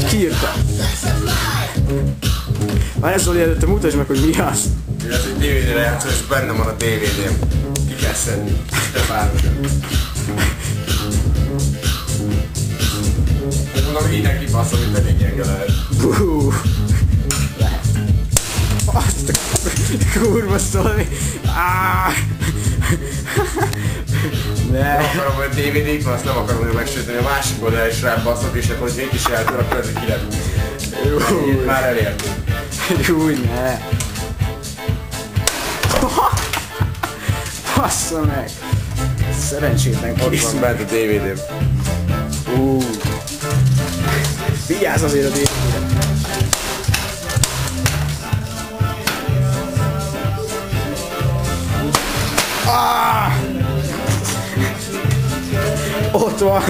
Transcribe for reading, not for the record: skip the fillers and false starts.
Kiírta. Már ezt Zoli, előtte mutasd meg, hogy mi az. Ez egy DVD-re játszol, és benne van a DVD-n. Ki kell szedni. Te városod. Mondom, innen kibaszom, mint elég gyenge lehet. Lehet. Azt a kurva Zoli. Ne. Nem akarom, hogy a DVD itt van, azt nem akarom, hogy megsérteni. A másik oldalra is rábaszok, és akkor az itt is eltől, akkor ez ki lehet. Itt már elértünk. Júj, ne. Bassza meg. Szerencsétlen ott Viszont van. bent a DVD-n. Vigyázz azért a DVD-re. Ott van.